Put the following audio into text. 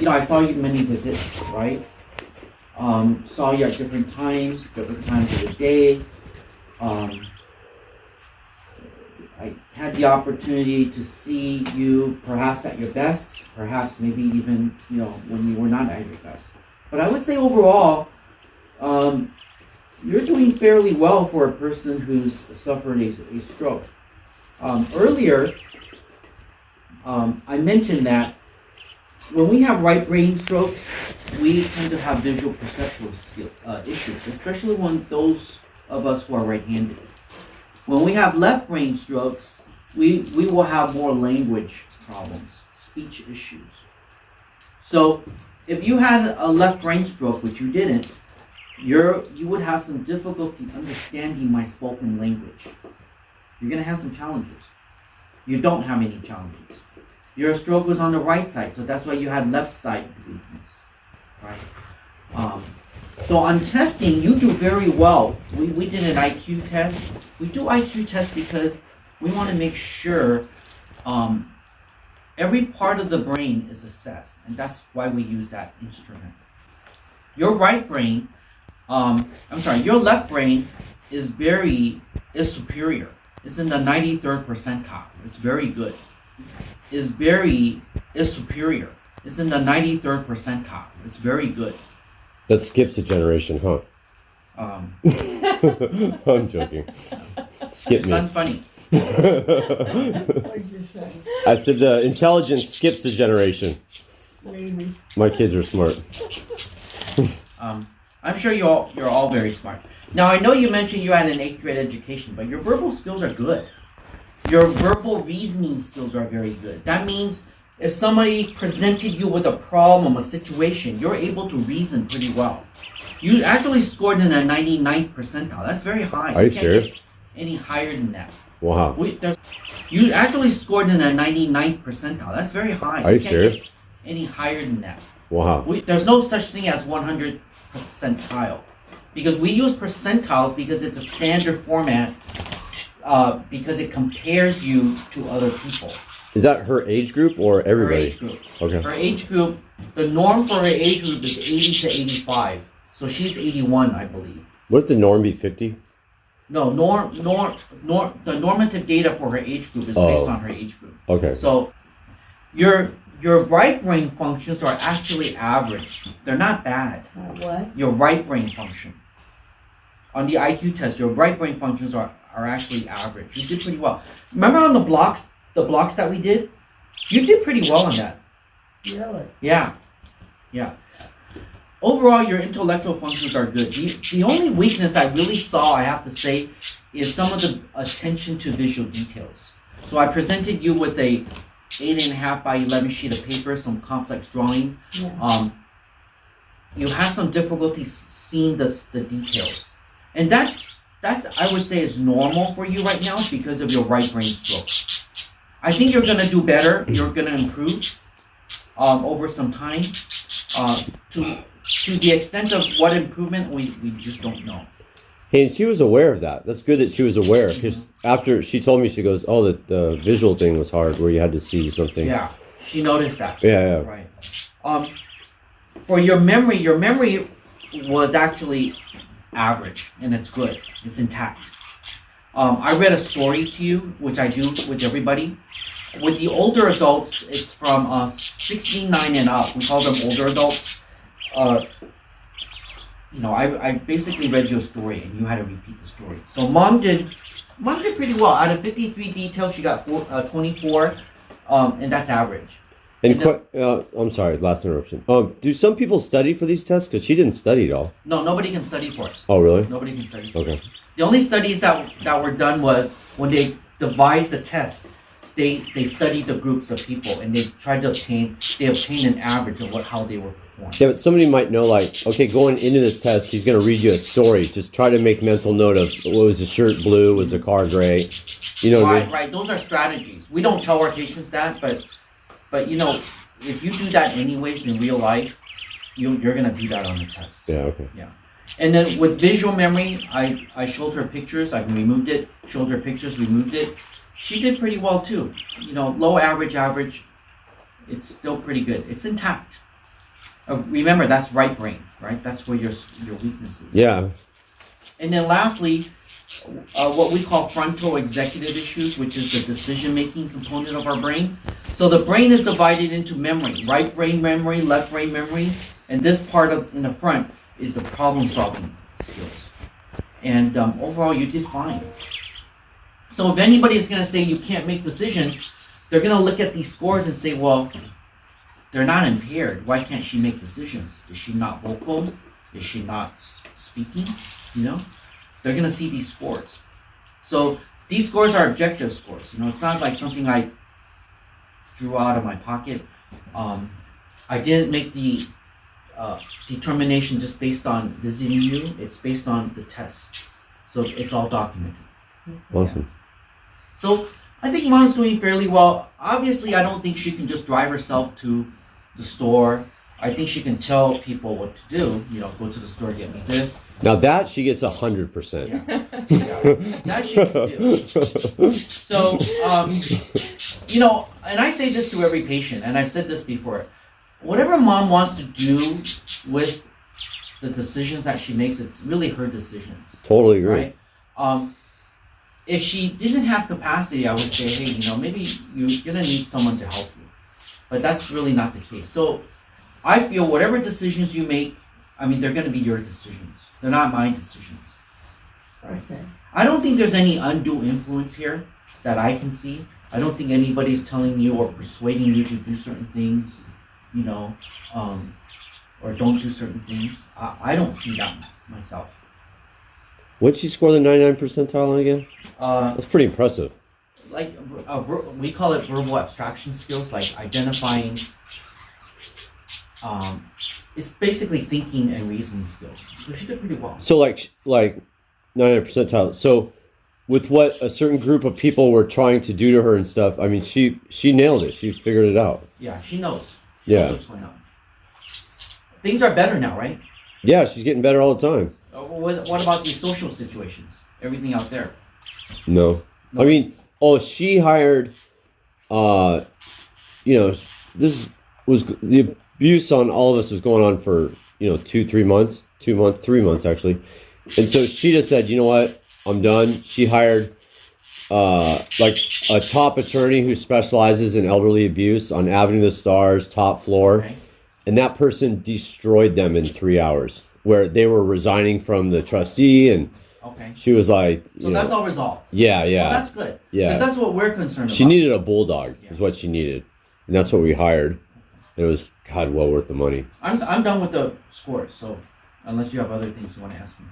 I saw you many visits, right? Saw you at different times of the day. Um, I had the opportunity to see you perhaps at your best, perhaps maybe even, when you were not at your best. But I would say overall, you're doing fairly well for a person who's suffered a stroke. Earlier, I mentioned that when we have right brain strokes, we tend to have visual perceptual issues, especially when those of us who are right-handed. When we have left brain strokes, we will have more language problems, speech issues. So if you had a left brain stroke, which you didn't, you would have some difficulty understanding my spoken language. You're going to have some challenges. You don't have any challenges. Your stroke was on the right side, so that's why you had left side weakness, right? So on testing, you do very well. We did an IQ test. We do IQ tests because we want to make sure every part of the brain is assessed, and that's why we use that instrument. Your right brain, your left brain is superior. It's in the 93rd percentile. It's very good. Is superior. It's in the 93rd percentile. It's very good. That skips a generation, huh? I'm joking. Skip me. Sounds funny. What'd you say? I said the intelligence skips a generation. Maybe. My kids are smart. I'm sure you're all very smart. Now I know you mentioned you had an 8th grade education, but your verbal skills are good. Your verbal reasoning skills are very good. That means if somebody presented you with a problem, a situation, you're able to reason pretty well. You actually scored in the 99th percentile. That's very high. Are you serious? Get any higher than that. Wow. You actually scored in the 99th percentile. That's very high. Are you serious? Get any higher than that. Wow. There's no such thing as 100 percentile. Because we use percentiles because it's a standard format because it compares you to other people. Is that her age group or everybody? Her age group. Okay. Her age group, the norm for her age group is 80 to 85. So she's 81, I believe. Wouldn't the norm be 50? No, the normative data for her age group is based on her age group. Okay. So your right brain functions are actually average. They're not bad. What? Your right brain function. On the IQ test, your right brain functions are actually average. You did pretty well. Remember on the blocks that we did? You did pretty well on that. Really? Yeah. Overall, your intellectual functions are good. The only weakness I really saw, I have to say, is some of the attention to visual details. So I presented you with a 8.5 by 11 sheet of paper, some complex drawing. Yeah. You have some difficulty seeing the details. And that's I would say is normal for you right now because of your right brain stroke. I think you're gonna do better. You're gonna improve over some time. To the extent of what improvement, we just don't know. Hey, and she was aware of that. That's good that she was aware. Because after she told me, she goes, "Oh, the visual thing was hard, where you had to see something." Yeah, she noticed that. Yeah. Right. For your memory was actually average, and it's good. It's intact. I read a story to you, which I do with everybody. With the older adults, it's from 69 and up. We call them older adults. I basically read your story, and you had to repeat the story. So mom did pretty well. Out of 53 details, she got 24, and that's average. And I'm sorry, last interruption. Do some people study for these tests? Because she didn't study at all. No, nobody can study for it. Oh, really? Nobody can study for it. Okay. The only studies that were done was when they devised the test, they studied the groups of people and they tried to obtain an average of how they were performing. Yeah, but somebody might know, like, okay, going into this test, he's going to read you a story. Just try to make mental note of, was the shirt blue? Was the car gray? Right. Those are strategies. We don't tell our patients that, but if you do that anyways in real life, you're gonna do that on the test. Yeah. Okay. Yeah. And then with visual memory, I showed her pictures. I removed it. Showed her pictures. Removed it. She did pretty well too. Low average. It's still pretty good. It's intact. Remember, that's right brain, right? That's where your weakness is. Yeah. And then lastly, what we call frontal executive issues, which is the decision-making component of our brain. So the brain is divided into memory, right brain memory, left brain memory, and this part in the front is the problem-solving skills. And overall, you did fine. So if anybody's going to say you can't make decisions, they're going to look at these scores and say, well, they're not impaired. Why can't she make decisions? Is she not vocal? Is she not speaking? You know? They're going to see these scores. So these scores are objective scores. You know, it's not like something I drew out of my pocket. I didn't make the determination just based on visiting you. It's based on the tests. So it's all documented. Awesome. So I think Mom's doing fairly well. Obviously, I don't think she can just drive herself to the store. I think she can tell people what to do. You know, go to the store, get me this. Now that she gets 100%. Yeah. That she can do. So, you know, and I say this to every patient, and I've said this before. Whatever Mom wants to do with the decisions that she makes, it's really her decisions. Totally agree. Right? If she didn't have capacity, I would say, hey, you know, maybe you're gonna need someone to help you. But that's really not the case. So I feel whatever decisions you make, I mean, they're gonna be your decisions. They're not my decisions. Okay. I don't think there's any undue influence here that I can see. I don't think anybody's telling you or persuading you to do certain things, you know, or don't do certain things. I don't see that myself. What'd she score the 99 percentile on again? That's pretty impressive. Like we call it verbal abstraction skills, like identifying. It's basically thinking and reasoning skills. So she did pretty well. So like 99 percentile. So with what a certain group of people were trying to do to her and stuff, I mean, she nailed it. She figured it out. Yeah, she knows. Yeah. Knows what's going on. Things are better now, right? Yeah, she's getting better all the time. What about these social situations? Everything out there. No. I mean, she hired, you know, this was, the abuse on all of us was going on for, you know, 3 months, 3 months actually. And so she just said, you know what, I'm done. She hired, like a top attorney who specializes in elderly abuse on Avenue of the Stars, top floor. Okay. And that person destroyed them in 3 hours, where they were resigning from the trustee, and Okay. she was like, So you that's know, all resolved. yeah. Well, that's good. Yeah. Because that's what we're concerned about. She needed a bulldog, is what she needed, and that's what we hired. It was, God, well worth the money. I'm done with the scores. So unless you have other things you want to ask me.